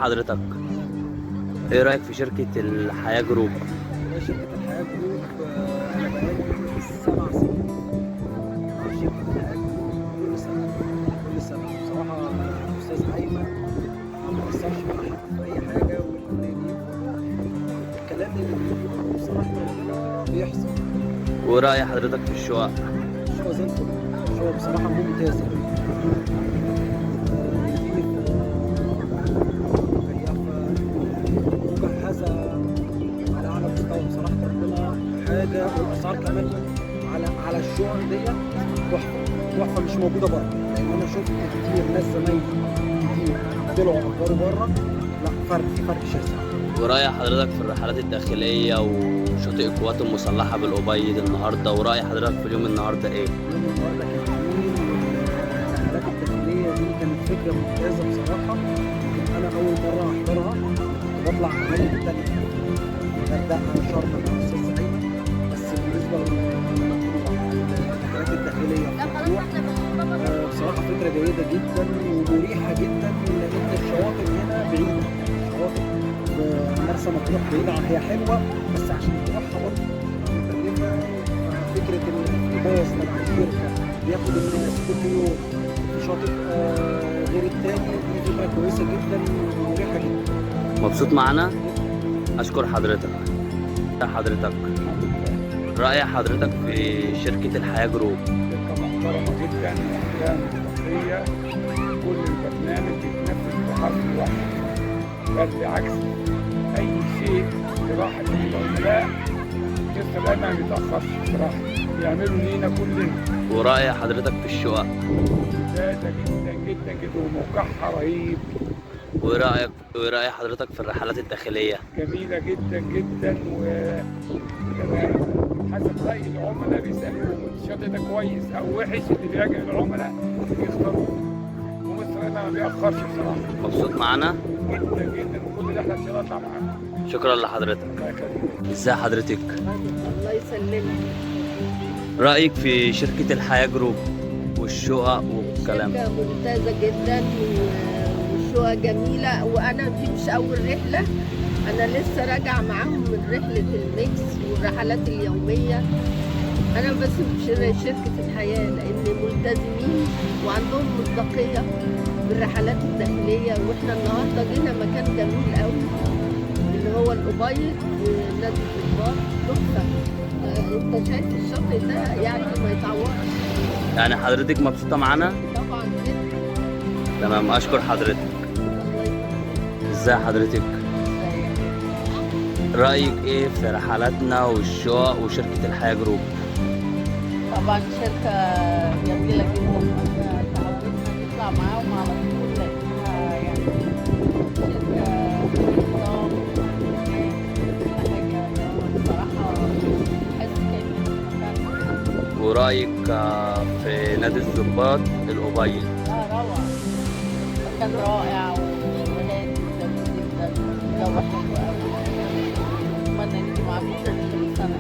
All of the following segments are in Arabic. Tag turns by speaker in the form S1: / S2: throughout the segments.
S1: حضرتك؟ ايه رأيك في شركة الحياة جروب؟
S2: شركة الحياة جروب أنا بقالي 7 سنين مع شركة الحياة جروب. كل سنة بصراحة الأستاذ أيمن ما بيقصرش مع حد في أي حاجة، الكلام اللي بيقوله بصراحة بيحصل.
S1: ورأي حضرتك في الشقق؟
S2: الشقة زي الفل، الشقة بصراحة ممتازة، مجهزة على أعلى مستوى بصراحة ربنا حاجة، والأسعار كمان على الشقق ديت تحفة مش موجودة بره، لأن أنا شفت كتير ناس زمايلي كتير طلعوا أجروا بره، لا فرق شاسع.
S1: ورأي حضرتك في الرحلات الداخلية وشاطئ القوات المسلحة بالأبيض النهاردة؟ ورأي حضرتك في اليوم النهاردة ايه؟
S2: اليوم النهارده كان جميل، والرحلات الداخلية دي كانت فكرة ممتازة بصراحة. يمكن أنا أول مرة أحضرها، كنت بطلع أماكن تانية غردقة شرم مع الأستاذ أيمن، بس بالنسبة للرحلات الداخلية في مطروح بصراحة فكرة جيدة جدا ومريحة جدا، لأن الشواطئ هنا بعيدة، الشواطئ مرسى مطروح بعيدة، هي حلوة بس عشان تروحها برضه مكلفة. فكرة إن في باص تبع الشركة بياخد الناس كل يوم في شاطئ غير التاني، دي فكرة كويسة جدا ومريحة جدا.
S1: مبسوط معانا؟ أشكر حضرتك. رأي حضرتك في شركة الحياة جروب؟
S3: شركة محترمة جدا، فيها مصداقية، كل البرنامج يتنفذ بحرف واحد، بل بالعكس أي شيء لراحة العملاء مستر أيمن ما بيتأخرش بصراحة، بيعملوا لينا كلنا.
S1: ورأي حضرتك في الشقق؟
S3: ممتازة جدا جدا جدا وموقعها رهيب.
S1: ورأي حضرتك في الرحلات الداخلية؟
S3: جميلة جدا جدا، وكمان حسب رأي العملاء بيسألوهم الشاطئ ده كويس أو وحش، اللي بيعجب العملاء يختاروه، ومستر أيمن ما بيأخرش بصراحة.
S1: مبسوط معانا؟
S3: جدا جدا، وكل رحلة إن شاء الله أطلع معاكم.
S1: شكرا لحضرتك.
S3: الله يخليك.
S1: ازي حضرتك؟
S4: الله يسلمك.
S1: رأيك في شركة الحياة جروب والشقق والكلام؟
S4: شركة ممتازة جدا والشقة جميلة، وأنا دي مش أول رحلة، أنا لسه راجعة معاهم من رحلة الميكس والرحلات اليومية. أنا بس شركة الحياة لأن ملتزمين وعندهم مصداقية بالرحلات الداخلية، وإحنا النهاردة جينا مكان جميل قوي اللي هو الأبيض نادي الضباط، تحفة. أنت شايف الشاطئ ده يعني ما يتعوضش.
S1: يعني حضرتك مبسوطة معانا؟
S4: طبعا جدا.
S1: تمام، أشكر حضرتك. ازي حضرتك؟ رأيك ايه في رحلاتنا والشقق وشركة الحياة جروب؟
S5: طبعا شركة جميلة جدا، احنا تعودنا نطلع معاهم على طول لأنها يعني شركة نظام كل حاجة بصراحة تحس كأنك في مكان.
S1: ورأيك في نادي الضباط الأبيض؟
S5: روعة، مكان رائع وهادي وجميل جدا، جو حلو أوي، أتمنى نيجي معاكم كل سنة.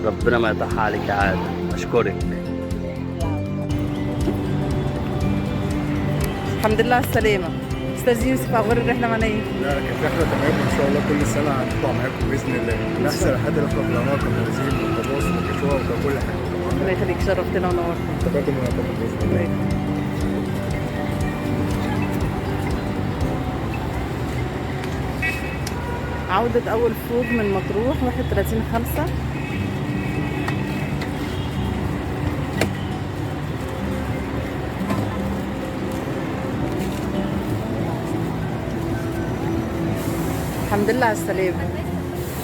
S1: ربنا ما يطحى عليك يا عادل، أشكرك.
S6: الحمد لله على السلامة. أستاذ يوسف، أخبار الرحلة معانا إيه؟
S7: لا كانت رحلة تمام، وإن شاء الله كل سنة هنطلع معاكم بإذن الله. من أحسن الرحلات اللي احنا طلعناها كمنازل وكباص وكشوة وكل حاجة.
S6: ربنا يخليك، شرفتنا ونورتنا.
S7: تقدم ونقدم بإذن الله.
S6: عودة أول فوج من مطروح 31/5. الحمد لله على السلامة.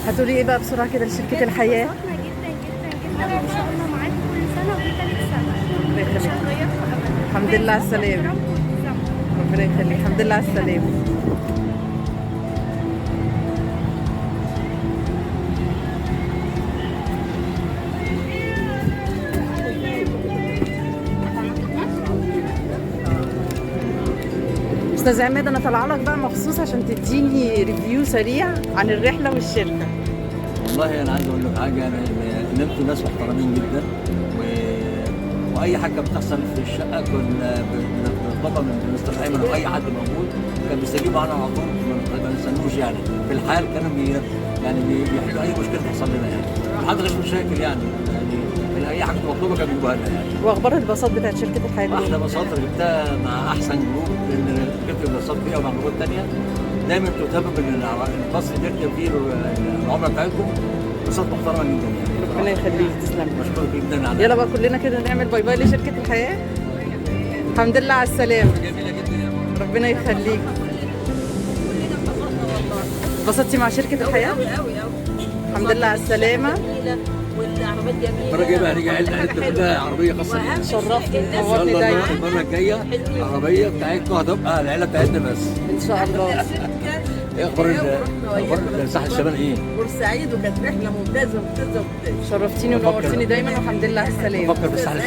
S6: هتقولي ايه بقى بسرعة كده لشركة الحياة؟
S8: انبسطنا جدا جدا جدا، وان شاء الله معاكم كل سنه ودي ثالث سنه.
S6: ربنا
S8: مش
S6: يخليك.
S8: هنغيركم ابدا.
S6: الحمد لله على السلامة.
S8: احترامكم والتزامكم.
S6: ربنا يخليك، الحمد لله على السلامة. استاذ عماد، انا طالعه لك بقى مخصوص عشان تديني ريفيو سريع عن الرحله والشركه.
S9: والله انا عايز اقول لك حاجه، انا نمت ناس محترمين جدا واي حاجه بتحصل في الشقه كنا بنطلبها من مستر ايمن او اي حد موجود، كان بيستجيب معانا على طول. بيسكتوش يعني، في الحال كانوا بيحلوا اي مشكله تحصل لنا يعني، ما حدش مشاكل يعني اي حاجه مطلوبه كانوا بيجيبوها لنا يعني.
S6: واخبار الباصات بتاعت شركه الحياه؟
S9: احلى باصات جبتها مع احسن جروب، لان جبت الباصات فيها ومع جروبات ثانيه دايما بتهتموا بان الباص اللي بيركب فيه العملاء بتاعتكم باصات محترمه جدا يعني.
S6: ربنا يخليك، تسلم.
S9: مشكور جدا على
S6: يلا بقى كلنا كده نعمل باي باي لشركه الحياه. الحمد لله على السلامه.
S9: جميله جدا يعني.
S6: ربنا يخليك. اتبسطتي مع شركه الحياه؟
S5: قوي قوي قوي.
S6: الحمد لله على السلامه.
S5: والعربيات جميله.
S9: المره الجايه بقى هنيجي عيلتنا كلها عربيه خاصه بينا.
S6: شرفتني
S9: ان شاء
S6: نورتني
S9: الله
S6: دايما.
S9: المره الجايه العربيه بتاعتكم هتبقى العيله بتاعتنا بس.
S6: ان شاء الله.
S9: ايه اخبار الساحل الشمالي ايه؟
S5: بورسعيد، وكانت رحله ممتازه.
S6: شرفتيني ونورتيني دايما، والحمد لله على السلامه.
S9: بفكر بالساحل